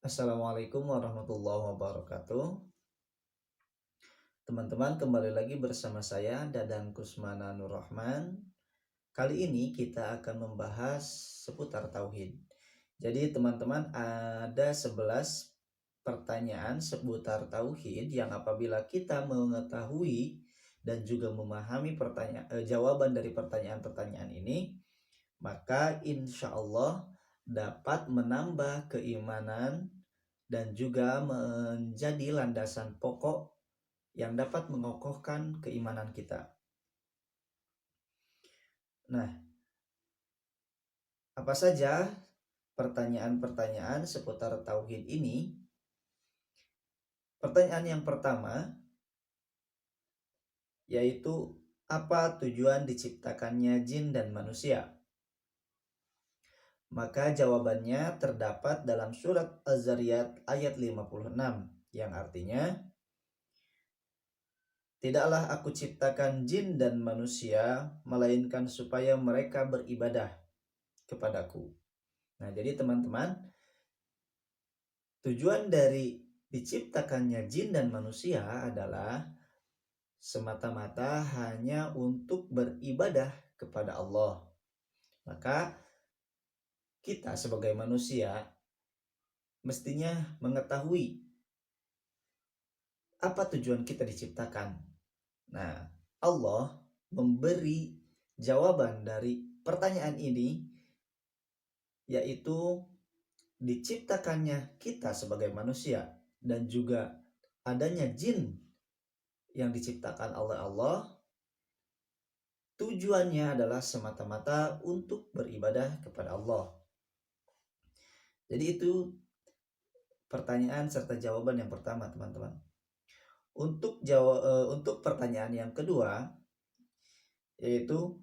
Assalamualaikum warahmatullahi wabarakatuh. Teman-teman, kembali lagi bersama saya Dadan Kusmana Nur Rahman. Kali ini kita akan membahas seputar tauhid. Jadi teman-teman, ada 11 pertanyaan seputar tauhid yang apabila kita mengetahui dan juga memahami jawaban dari pertanyaan-pertanyaan ini, maka insya Allah dapat menambah keimanan dan juga menjadi landasan pokok yang dapat mengokohkan keimanan kita. Nah, apa saja pertanyaan-pertanyaan seputar tauhid ini? Pertanyaan yang pertama yaitu apa tujuan diciptakannya jin dan manusia? Maka jawabannya terdapat dalam surat Az-Zariyat ayat 56 yang artinya, tidaklah aku ciptakan jin dan manusia melainkan supaya mereka beribadah kepadaku. Nah, jadi teman-teman, tujuan dari diciptakannya jin dan manusia adalah semata-mata hanya untuk beribadah kepada Allah. Maka kita sebagai manusia mestinya mengetahui apa tujuan kita diciptakan. Nah, Allah memberi jawaban dari pertanyaan ini, yaitu diciptakannya kita sebagai manusia dan juga adanya jin yang diciptakan oleh Allah, tujuannya adalah semata-mata untuk beribadah kepada Allah. Jadi itu pertanyaan serta jawaban yang pertama, teman-teman. Untuk pertanyaan yang kedua, yaitu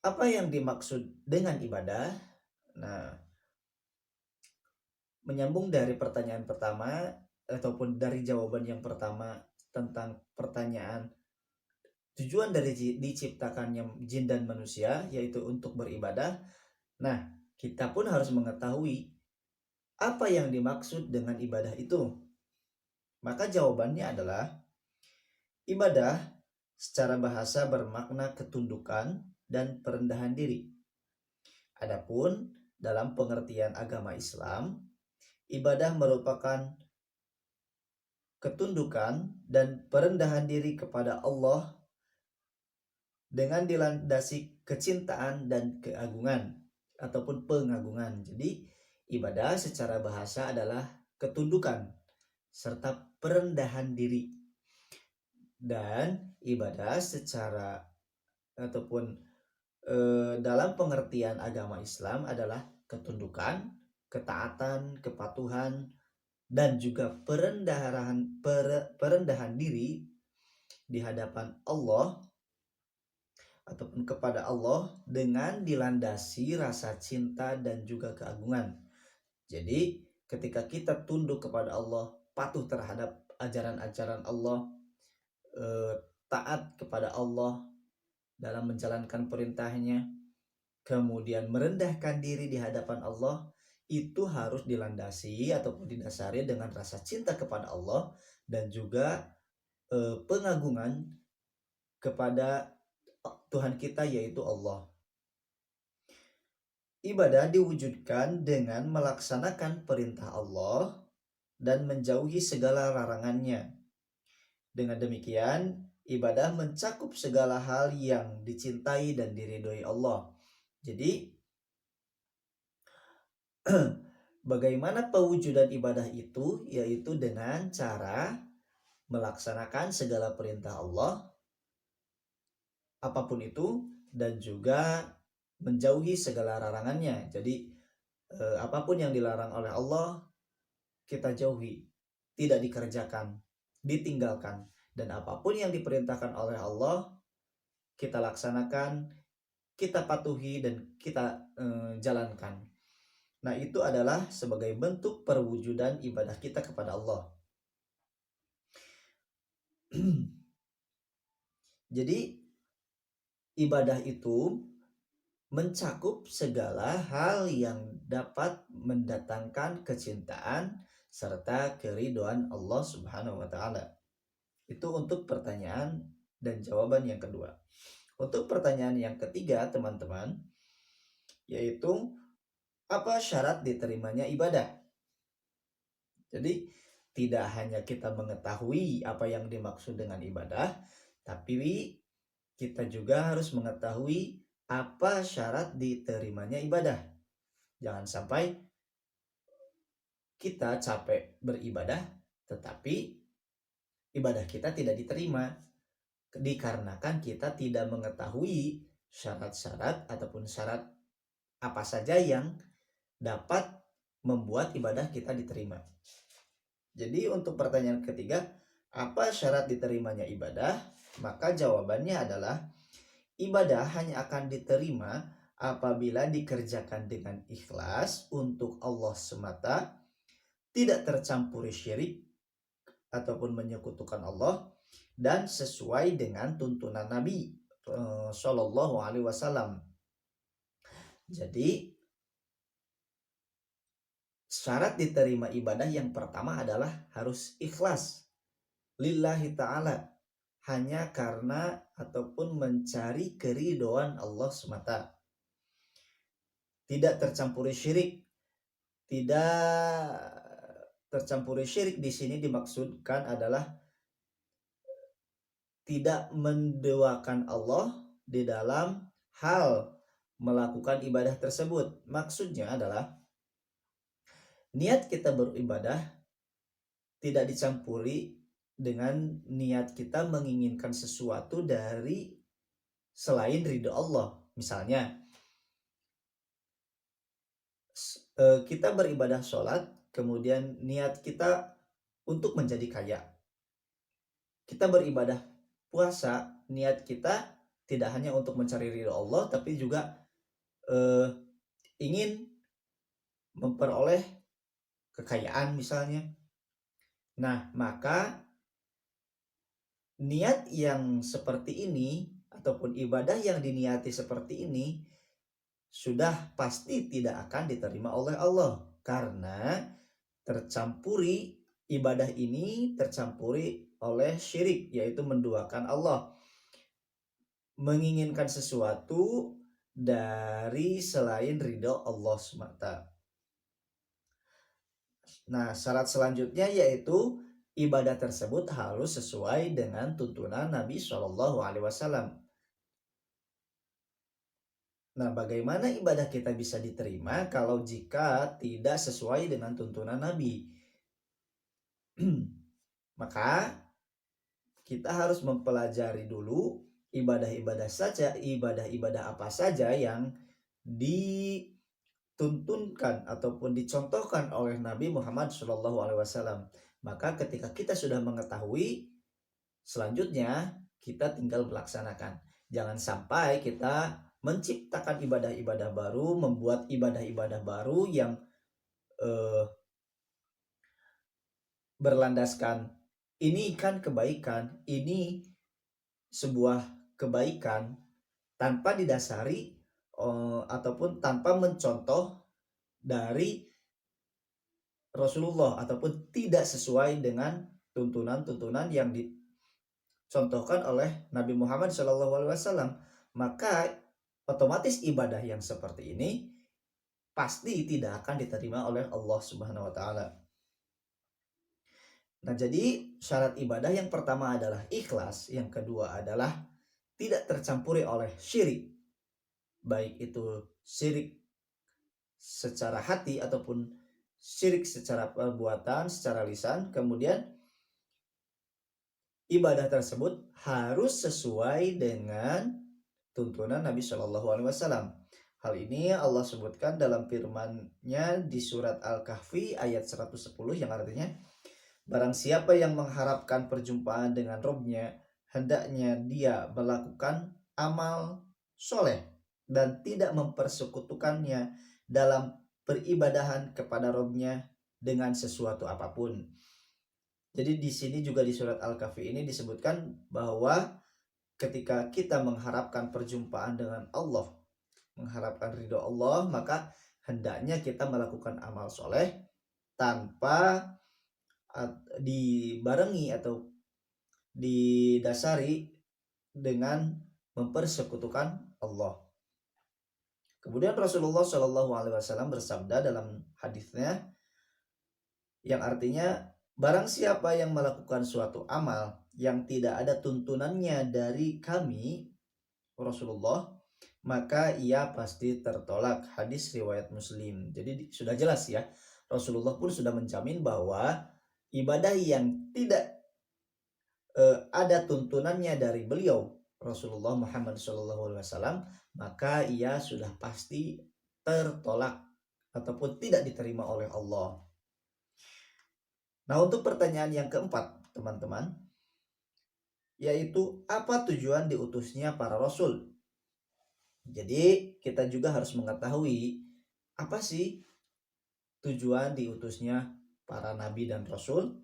apa yang dimaksud dengan ibadah? Nah, menyambung dari pertanyaan pertama ataupun dari jawaban yang pertama tentang pertanyaan tujuan dari diciptakannya jin dan manusia, yaitu untuk beribadah. Nah, kita pun harus mengetahui apa yang dimaksud dengan ibadah itu. Maka jawabannya adalah ibadah secara bahasa bermakna ketundukan dan perendahan diri. Adapun dalam pengertian agama Islam, ibadah merupakan ketundukan dan perendahan diri kepada Allah dengan dilandasi kecintaan dan keagungan ataupun pengagungan. Jadi ibadah secara bahasa adalah ketundukan serta perendahan diri, dan ibadah secara ataupun dalam pengertian agama Islam adalah ketundukan, ketaatan, kepatuhan, dan juga perendahan diri di hadapan Allah ataupun kepada Allah dengan dilandasi rasa cinta dan juga keagungan. Jadi ketika kita tunduk kepada Allah, patuh terhadap ajaran-ajaran Allah, taat kepada Allah dalam menjalankan perintahnya, kemudian merendahkan diri di hadapan Allah, itu harus dilandasi ataupun didasari dengan rasa cinta kepada Allah dan juga pengagungan kepada Tuhan kita, yaitu Allah. Ibadah diwujudkan dengan melaksanakan perintah Allah dan menjauhi segala larangannya. Dengan demikian, ibadah mencakup segala hal yang dicintai dan diridhoi Allah. Jadi, bagaimana pewujudan ibadah itu? Yaitu dengan cara melaksanakan segala perintah Allah, apapun itu, dan juga menjauhi segala larangannya. Jadi, apapun yang dilarang oleh Allah, kita jauhi, tidak dikerjakan, ditinggalkan. Dan apapun yang diperintahkan oleh Allah, kita laksanakan, kita patuhi, dan kita jalankan. Nah, itu adalah sebagai bentuk perwujudan ibadah kita kepada Allah. Jadi ibadah itu mencakup segala hal yang dapat mendatangkan kecintaan serta keridhaan Allah Subhanahu wa taala. Itu untuk pertanyaan dan jawaban yang kedua. Untuk pertanyaan yang ketiga, teman-teman, yaitu apa syarat diterimanya ibadah? Jadi tidak hanya kita mengetahui apa yang dimaksud dengan ibadah, tapi kita juga harus mengetahui apa syarat diterimanya ibadah. Jangan sampai kita capek beribadah, tetapi ibadah kita tidak diterima dikarenakan kita tidak mengetahui syarat-syarat ataupun syarat apa saja yang dapat membuat ibadah kita diterima. Jadi untuk pertanyaan ketiga, apa syarat diterimanya ibadah? Maka jawabannya adalah ibadah hanya akan diterima apabila dikerjakan dengan ikhlas untuk Allah semata, tidak tercampuri syirik ataupun menyekutukan Allah, dan sesuai dengan tuntunan Nabi Shallallahu Alaihi Wasallam. Jadi syarat diterima ibadah yang pertama adalah harus ikhlas lillahi ta'ala, hanya karena ataupun mencari keridhaan Allah semata. Tidak tercampuri syirik. Tidak tercampuri syirik di sini dimaksudkan adalah tidak menduakan Allah di dalam hal melakukan ibadah tersebut. Maksudnya adalah niat kita beribadah tidak dicampuri dengan niat kita menginginkan sesuatu dari selain ridho Allah. Misalnya kita beribadah sholat, kemudian niat kita untuk menjadi kaya. Kita beribadah puasa, niat kita tidak hanya untuk mencari ridho Allah, tapi juga ingin memperoleh kekayaan misalnya. Nah, maka niat yang seperti ini ataupun ibadah yang diniati seperti ini sudah pasti tidak akan diterima oleh Allah, karena tercampuri ibadah ini tercampuri oleh syirik, yaitu menduakan Allah, menginginkan sesuatu dari selain ridho Allah semata. Nah, syarat selanjutnya yaitu ibadah tersebut harus sesuai dengan tuntunan Nabi Shallallahu Alaihi Wasallam. Nah, bagaimana ibadah kita bisa diterima kalau jika tidak sesuai dengan tuntunan Nabi? Maka kita harus mempelajari dulu ibadah-ibadah apa saja yang dituntunkan ataupun dicontohkan oleh Nabi Muhammad SAW. Maka ketika kita sudah mengetahui, selanjutnya kita tinggal melaksanakan. Jangan sampai kita menciptakan ibadah-ibadah baru, membuat ibadah-ibadah baru yang berlandaskan ini kan kebaikan, ini sebuah kebaikan, tanpa didasari ataupun tanpa mencontoh dari Rasulullah ataupun tidak sesuai dengan tuntunan-tuntunan yang dicontohkan oleh Nabi Muhammad SAW, maka otomatis ibadah yang seperti ini pasti tidak akan diterima oleh Allah Subhanahu wa taala. Nah, jadi syarat ibadah yang pertama adalah ikhlas, yang kedua adalah tidak tercampuri oleh syirik, baik itu syirik secara hati ataupun syirik secara perbuatan, secara lisan. Kemudian ibadah tersebut harus sesuai dengan tuntunan Nabi Shallallahu Alaihi Wasallam. Hal ini Allah sebutkan dalam firman-Nya di surat Al-Kahfi ayat 110 yang artinya, barang siapa yang mengharapkan perjumpaan dengan Robnya, hendaknya dia melakukan amal soleh dan tidak mempersekutukannya dalam peribadahan kepada Robnya dengan sesuatu apapun. Jadi di sini juga di surat Al-Kahfi ini disebutkan bahwa ketika kita mengharapkan perjumpaan dengan Allah, mengharapkan ridho Allah, maka hendaknya kita melakukan amal soleh tanpa dibarengi atau didasari dengan mempersekutukan Allah. Kemudian Rasulullah Shallallahu Alaihi Wasallam bersabda dalam hadisnya yang artinya barang siapa yang melakukan suatu amal yang tidak ada tuntunannya dari kami Rasulullah, maka ia pasti tertolak. Hadis riwayat Muslim. Jadi sudah jelas ya, Rasulullah pun sudah menjamin bahwa ibadah yang tidak ada tuntunannya dari beliau Rasulullah Muhammad SAW, maka ia sudah pasti tertolak ataupun tidak diterima oleh Allah. Nah, untuk pertanyaan yang keempat, teman-teman, yaitu apa tujuan diutusnya para rasul? Jadi, kita juga harus mengetahui apa sih tujuan diutusnya para nabi dan rasul?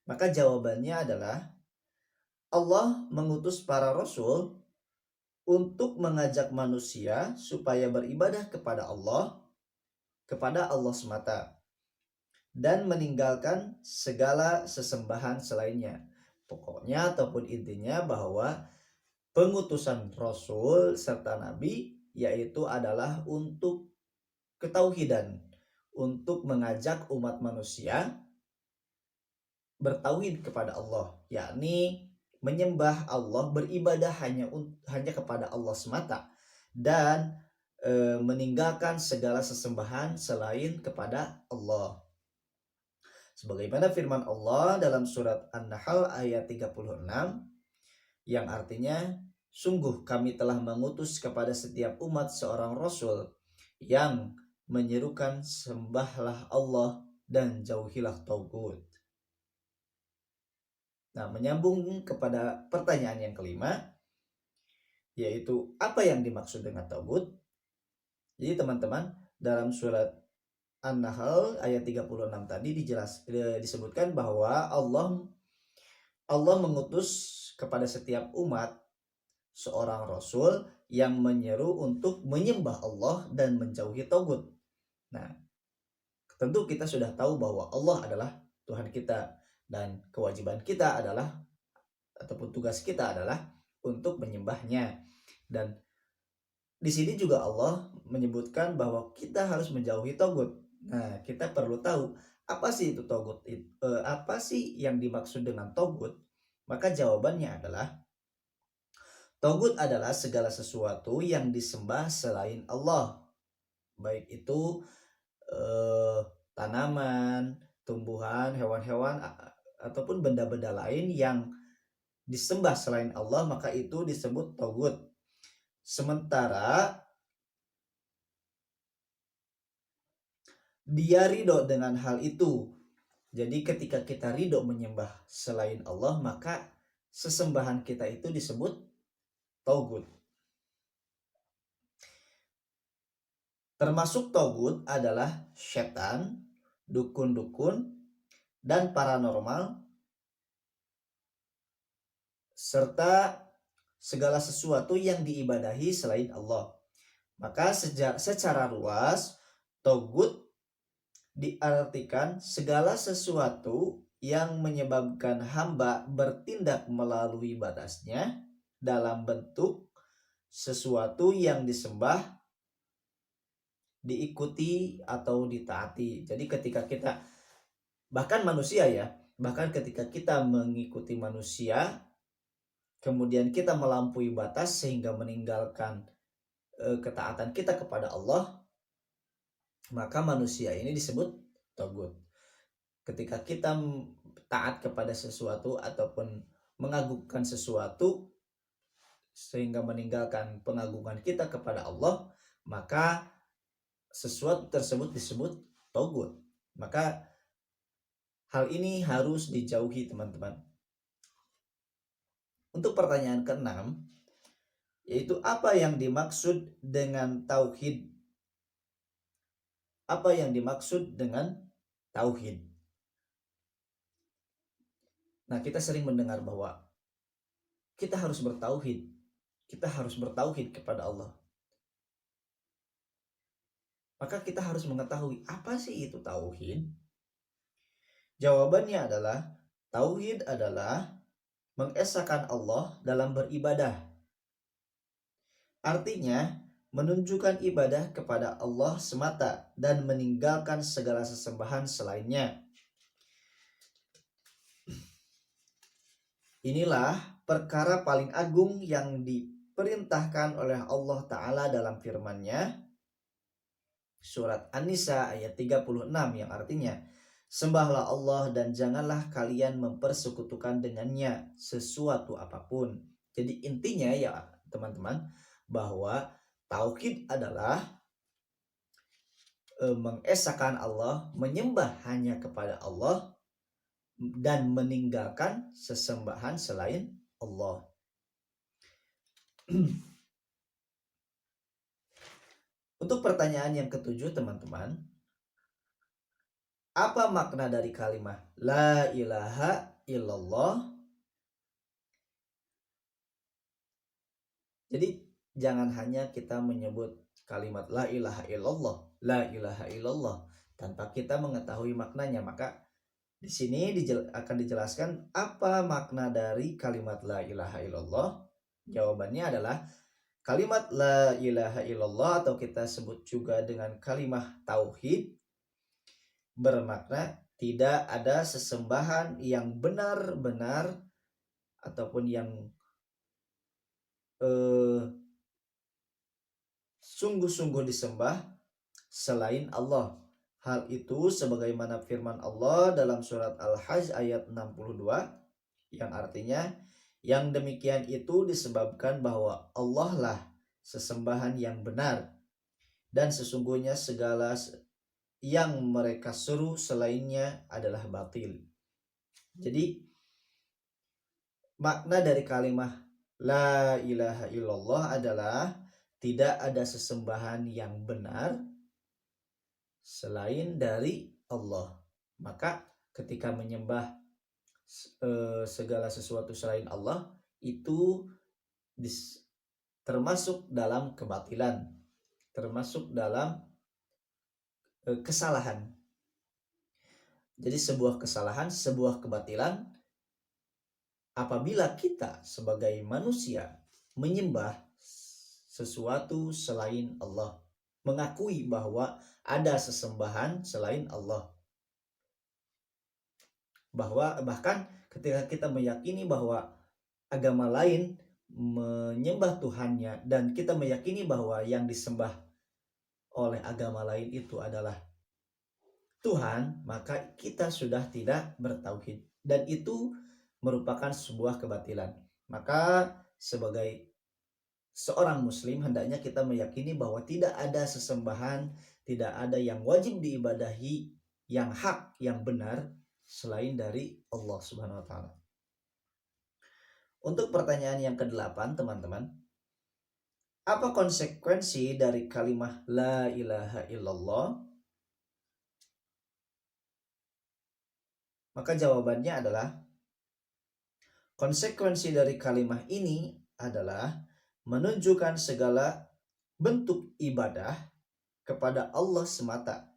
Maka jawabannya adalah Allah mengutus para rasul untuk mengajak manusia supaya beribadah kepada Allah semata, dan meninggalkan segala sesembahan selainnya. Pokoknya ataupun intinya bahwa pengutusan rasul serta nabi yaitu adalah untuk ketauhidan, untuk mengajak umat manusia bertauhid kepada Allah, yakni menyembah Allah, beribadah hanya kepada Allah semata, dan meninggalkan segala sesembahan selain kepada Allah. Sebagaimana firman Allah dalam surat An-Nahl ayat 36 yang artinya, sungguh kami telah mengutus kepada setiap umat seorang rasul yang menyerukan sembahlah Allah dan jauhilah tauhid. Nah, menyambung kepada pertanyaan yang kelima, yaitu apa yang dimaksud dengan tauhid? Jadi teman-teman, dalam surat An-Nahl ayat 36 tadi disebutkan bahwa Allah mengutus kepada setiap umat seorang rasul yang menyeru untuk menyembah Allah dan menjauhi tauhid. Nah, tentu kita sudah tahu bahwa Allah adalah Tuhan kita dan kewajiban kita adalah ataupun tugas kita adalah untuk menyembahnya. Dan di sini juga Allah menyebutkan bahwa kita harus menjauhi tauhid. Nah, kita perlu tahu apa sih itu tauhid? Apa sih yang dimaksud dengan tauhid? Maka jawabannya adalah tauhid adalah segala sesuatu yang disembah selain Allah. Baik itu tanaman, tumbuhan, hewan-hewan ataupun benda-benda lain yang disembah selain Allah, maka itu disebut tauhid. Sementara dia ridho dengan hal itu. Jadi ketika kita ridho menyembah selain Allah, maka sesembahan kita itu disebut tauhid. Termasuk tauhid adalah setan, dukun-dukun, dan paranormal, serta segala sesuatu yang diibadahi selain Allah. Maka secara luas, tauhid diartikan segala sesuatu yang menyebabkan hamba bertindak melalui batasnya dalam bentuk sesuatu yang disembah, diikuti atau ditaati. Jadi ketika kita, bahkan manusia ya, bahkan ketika kita mengikuti manusia, kemudian kita melampaui batas sehingga meninggalkan ketaatan kita kepada Allah, maka manusia ini disebut tauhid. Ketika kita taat kepada sesuatu ataupun mengagungkan sesuatu sehingga meninggalkan pengagungan kita kepada Allah, maka sesuatu tersebut disebut tauhid. Maka hal ini harus dijauhi, teman-teman. Untuk pertanyaan keenam, yaitu apa yang dimaksud dengan tauhid? Apa yang dimaksud dengan tauhid? Nah, kita sering mendengar bahwa kita harus bertauhid. Kita harus bertauhid kepada Allah. Maka kita harus mengetahui apa sih itu tauhid. Jawabannya adalah tauhid adalah mengesahkan Allah dalam beribadah. Artinya menunjukkan ibadah kepada Allah semata dan meninggalkan segala sesembahan selainnya. Inilah perkara paling agung yang diperintahkan oleh Allah Ta'ala dalam firman-Nya surat An-Nisa ayat 36 yang artinya sembahlah Allah dan janganlah kalian mempersekutukan dengannya sesuatu apapun. Jadi intinya ya teman-teman bahwa tauhid adalah mengesahkan Allah, menyembah hanya kepada Allah dan meninggalkan sesembahan selain Allah. Untuk pertanyaan yang ketujuh teman-teman, apa makna dari kalimat La ilaha illallah? Jadi jangan hanya kita menyebut kalimat La ilaha illallah, La ilaha illallah tanpa kita mengetahui maknanya. Maka di sini akan dijelaskan apa makna dari kalimat La ilaha illallah. Jawabannya adalah kalimat La ilaha illallah atau kita sebut juga dengan kalimat tauhid bermakna tidak ada sesembahan yang benar-benar ataupun yang sungguh-sungguh disembah selain Allah. Hal itu sebagaimana firman Allah dalam surat Al-Hajj ayat 62 yang artinya yang demikian itu disebabkan bahwa Allah lah sesembahan yang benar dan sesungguhnya segala yang mereka seru selainnya adalah batil. Jadi makna dari kalimat La ilaha illallah adalah tidak ada sesembahan yang benar selain dari Allah. Maka ketika menyembah segala sesuatu selain Allah itu termasuk dalam kebatilan, termasuk dalam kesalahan. Jadi sebuah kesalahan, sebuah kebatilan apabila kita sebagai manusia menyembah sesuatu selain Allah, mengakui bahwa ada sesembahan selain Allah. Bahkan ketika kita meyakini bahwa agama lain menyembah Tuhannya dan kita meyakini bahwa yang disembah oleh agama lain itu adalah Tuhan, maka kita sudah tidak bertauhid dan itu merupakan sebuah kebatilan. Maka sebagai seorang muslim hendaknya kita meyakini bahwa tidak ada sesembahan, tidak ada yang wajib diibadahi, yang hak, yang benar selain dari Allah Subhanahu wa taala. Untuk pertanyaan yang ke-8, teman-teman, apa konsekuensi dari kalimat La ilaha illallah? Maka jawabannya adalah konsekuensi dari kalimat ini adalah menunjukkan segala bentuk ibadah kepada Allah semata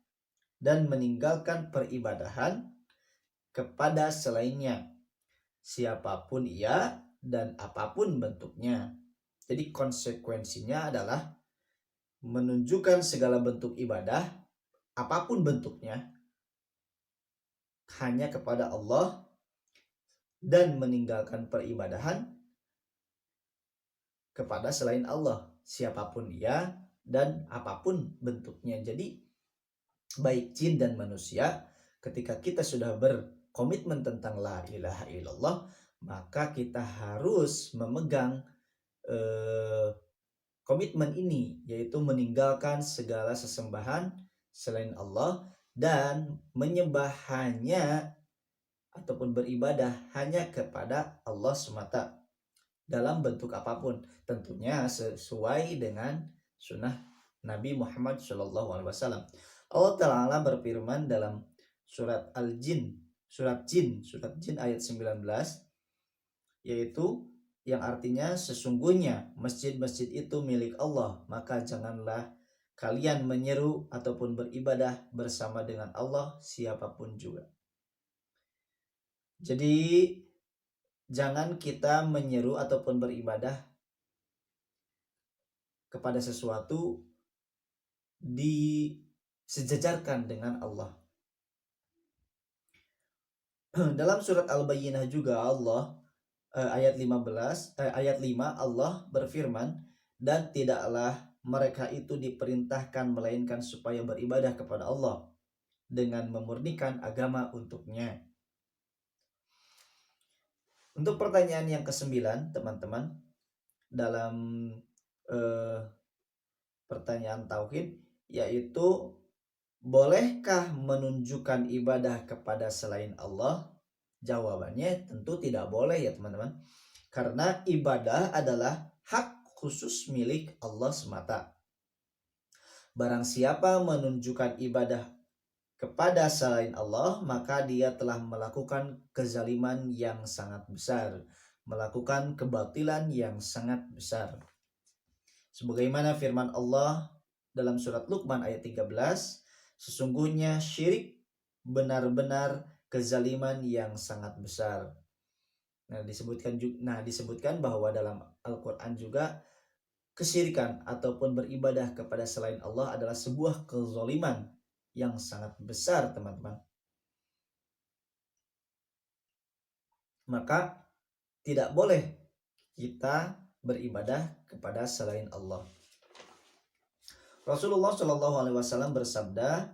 dan meninggalkan peribadahan kepada selainnya, siapapun ia dan apapun bentuknya. Jadi konsekuensinya adalah menunjukkan segala bentuk ibadah apapun bentuknya hanya kepada Allah dan meninggalkan peribadahan kepada selain Allah, siapapun ia dan apapun bentuknya. Jadi baik jin dan manusia, ketika kita sudah berkomitmen tentang La ilaha illallah, maka kita harus memegang komitmen ini, yaitu meninggalkan segala sesembahan selain Allah dan menyembah hanya ataupun beribadah hanya kepada Allah semata dalam bentuk apapun, tentunya sesuai dengan sunnah Nabi Muhammad SAW. Allah Ta'ala berfirman dalam surat Al-Jin, surat Jin ayat 19, yaitu yang artinya sesungguhnya masjid-masjid itu milik Allah, maka janganlah kalian menyeru ataupun beribadah bersama dengan Allah siapapun juga. Jadi jangan kita menyeru ataupun beribadah kepada sesuatu disejajarkan dengan Allah. Dalam surat Al-Bayyinah juga Allah ayat 5 Allah berfirman, dan tidaklah mereka itu diperintahkan melainkan supaya beribadah kepada Allah dengan memurnikan agama untuknya. Untuk pertanyaan yang ke-9 teman-teman, dalam pertanyaan tauhid, yaitu bolehkah menunjukkan ibadah kepada selain Allah? Jawabannya tentu tidak boleh ya teman-teman. Karena ibadah adalah hak khusus milik Allah semata. Barang siapa menunjukkan ibadah kepada selain Allah, maka dia telah melakukan kezaliman yang sangat besar, melakukan kebatilan yang sangat besar. Sebagaimana firman Allah dalam surat Luqman ayat 13, sesungguhnya syirik benar-benar kezaliman yang sangat besar. Disebutkan bahwa dalam Al-Qur'an juga kesyirikan ataupun beribadah kepada selain Allah adalah sebuah kezaliman yang sangat besar, teman-teman. Maka tidak boleh kita beribadah kepada selain Allah. Rasulullah Shallallahu Alaihi Wasallam bersabda,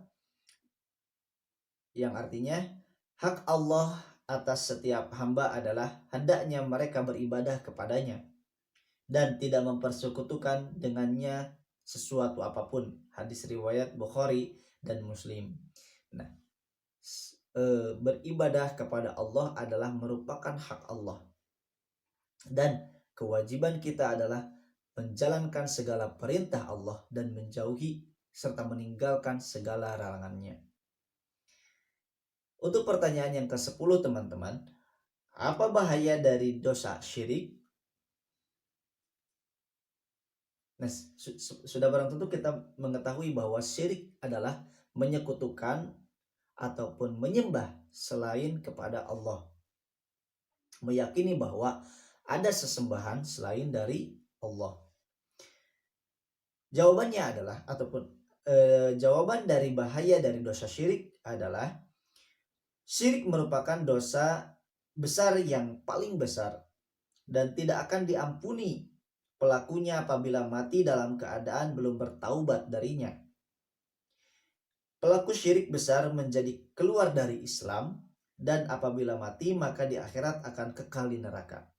yang artinya hak Allah atas setiap hamba adalah hendaknya mereka beribadah kepadanya dan tidak mempersekutukan dengannya sesuatu apapun. Hadis riwayat Bukhari dan Muslim. Nah, beribadah kepada Allah adalah merupakan hak Allah, dan kewajiban kita adalah menjalankan segala perintah Allah dan menjauhi serta meninggalkan segala larangannya. Untuk pertanyaan yang ke-10 teman-teman, apa bahaya dari dosa syirik? Nah, sudah barang tentu kita mengetahui bahwa syirik adalah menyekutukan ataupun menyembah selain kepada Allah. Meyakini bahwa ada sesembahan selain dari Allah. Jawabannya adalah jawaban dari bahaya dari dosa syirik adalah syirik merupakan dosa besar yang paling besar dan tidak akan diampuni pelakunya apabila mati dalam keadaan belum bertaubat darinya. Pelaku syirik besar menjadi keluar dari Islam dan apabila mati maka di akhirat akan kekal di neraka.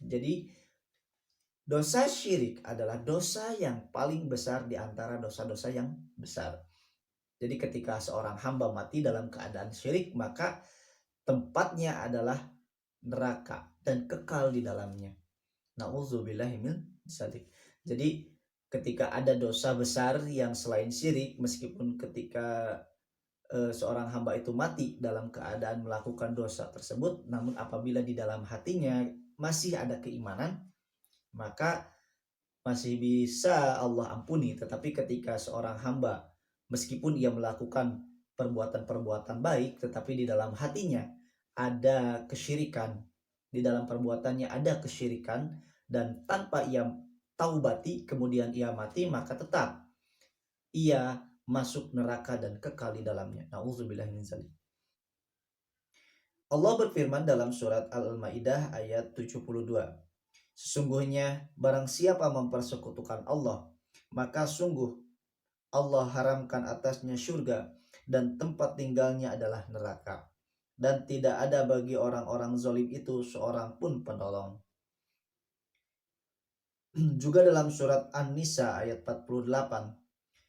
Jadi dosa syirik adalah dosa yang paling besar di antara dosa-dosa yang besar. Jadi ketika seorang hamba mati dalam keadaan syirik, maka tempatnya adalah neraka dan kekal di dalamnya. Nauzubillahi min dzalik. Jadi ketika ada dosa besar yang selain syirik, meskipun ketika seorang hamba itu mati dalam keadaan melakukan dosa tersebut, namun apabila di dalam hatinya masih ada keimanan, maka masih bisa Allah ampuni. Tetapi ketika seorang hamba meskipun ia melakukan perbuatan-perbuatan baik, tetapi di dalam hatinya ada kesyirikan, di dalam perbuatannya ada kesyirikan, dan tanpa ia taubati kemudian ia mati, maka tetap ia masuk neraka dan kekal di dalamnya. Nauzubillah min dzalik. Allah berfirman dalam surat Al-Maidah ayat 72. Sesungguhnya barang siapa mempersekutukan Allah, maka sungguh Allah haramkan atasnya surga dan tempat tinggalnya adalah neraka. Dan tidak ada bagi orang-orang zalim itu seorang pun penolong. Juga dalam surat An-Nisa ayat 48,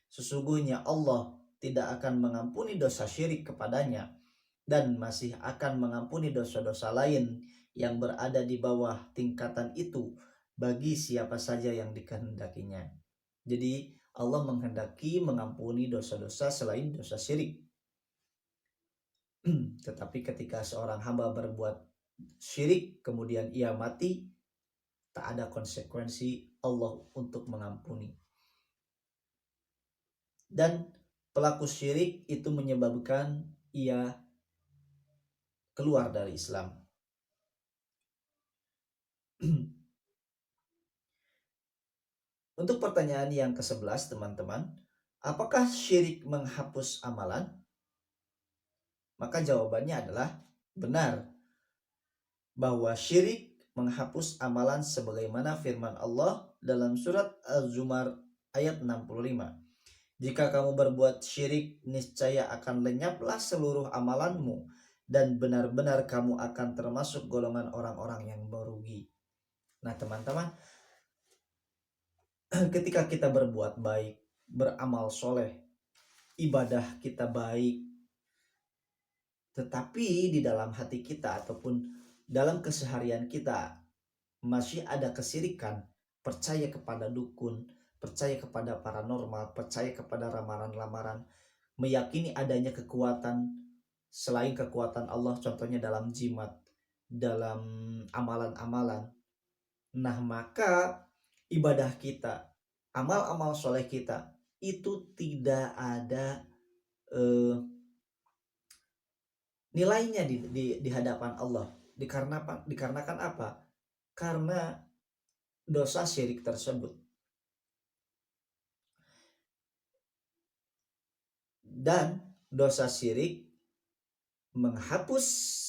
sesungguhnya Allah tidak akan mengampuni dosa syirik kepadanya dan masih akan mengampuni dosa-dosa lain yang berada di bawah tingkatan itu bagi siapa saja yang dikehendakinya. Jadi Allah menghendaki mengampuni dosa-dosa selain dosa syirik. Tetapi ketika seorang hamba berbuat syirik kemudian ia mati, tak ada konsekuensi Allah untuk mengampuni. dan pelaku syirik itu menyebabkan ia keluar dari Islam. Untuk pertanyaan yang ke-11 teman-teman, apakah syirik menghapus amalan? Maka jawabannya adalah benar, bahwa syirik menghapus amalan sebagaimana firman Allah dalam surat Az-Zumar ayat 65. Jika kamu berbuat syirik, niscaya akan lenyaplah seluruh amalanmu dan benar-benar kamu akan termasuk golongan orang-orang yang merugi. Nah, teman-teman, ketika kita berbuat baik, beramal soleh, ibadah kita baik, tetapi di dalam hati kita ataupun dalam keseharian kita masih ada kesirikan, percaya kepada dukun, percaya kepada paranormal, percaya kepada ramalan-lamaran, meyakini adanya kekuatan selain kekuatan Allah, contohnya dalam jimat, dalam amalan-amalan. Nah, maka ibadah kita, amal-amal soleh kita itu tidak ada nilainya di hadapan Allah. Dikarenakan apa? Karena dosa syirik tersebut. Dan dosa syirik menghapus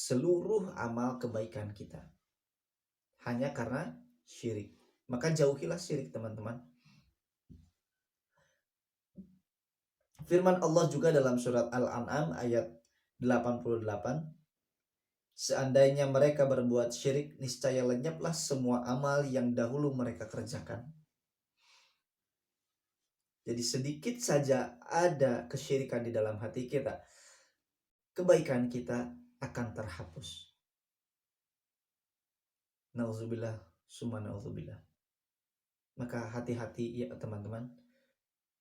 seluruh amal kebaikan kita hanya karena syirik. Maka jauhilah syirik, teman-teman. Firman Allah juga dalam surat Al-An'am ayat 88, seandainya mereka berbuat syirik, niscaya lenyaplah semua amal yang dahulu mereka kerjakan. Jadi sedikit saja ada kesyirikan di dalam hati kita, kebaikan kita akan terhapus. Nauzubillah, summa nauzubillah. Maka hati-hati ya teman-teman,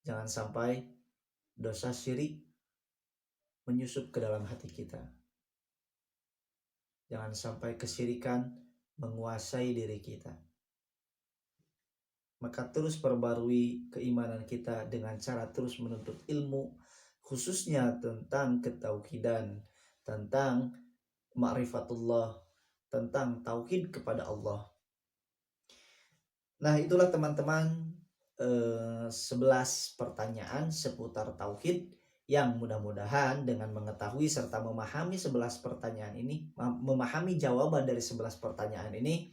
jangan sampai dosa syirik menyusup ke dalam hati kita. Jangan sampai kesyirikan menguasai diri kita. Maka terus perbarui keimanan kita dengan cara terus menuntut ilmu, khususnya tentang ketauhidan, tentang ma'rifatullah, tentang tauhid kepada Allah. Nah, itulah teman-teman 11 pertanyaan seputar tauhid yang mudah-mudahan dengan mengetahui serta memahami 11 pertanyaan ini, memahami jawaban dari 11 pertanyaan ini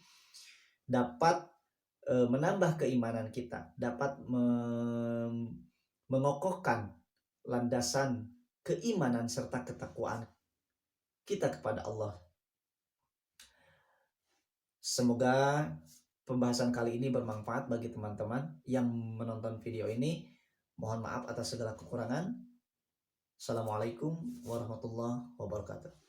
dapat menambah keimanan kita, dapat mengokohkan landasan keimanan serta ketakwaan kita kepada Allah. Semoga pembahasan kali ini bermanfaat bagi teman-teman yang menonton video ini. Mohon maaf atas segala kekurangan. Assalamualaikum warahmatullahi wabarakatuh.